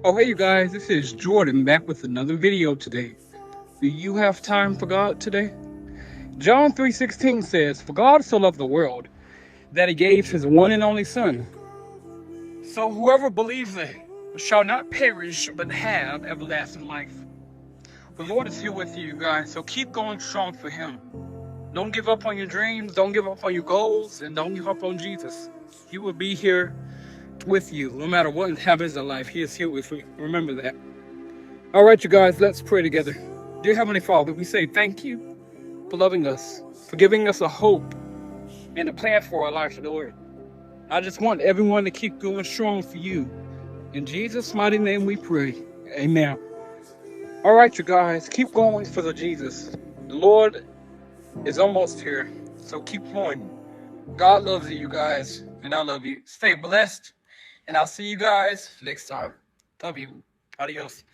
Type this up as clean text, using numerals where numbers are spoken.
Oh, hey, you guys, this is Jordan back with another video today. Do you have time for God today? John 3:16 says, "For God so loved the world that he gave his one and only Son. So whoever believes it shall not perish but have everlasting life." The Lord is here with you guys, so keep going strong for him. Don't give up on your dreams, don't give up on your goals, and don't give up on Jesus. He will be here with you no matter what happens in life. He is here with you. Remember that. All right, you guys, let's pray together. Dear Heavenly Father, we say thank you for loving us, for giving us a hope and a plan for our life, Lord. I just want everyone to keep going strong for you. In Jesus' mighty name we pray. Amen. All right, you guys, keep going for the Jesus. The Lord is almost here, so keep going. God loves you guys, and I love you. Stay blessed, and I'll see you guys next time. Love you. Adios.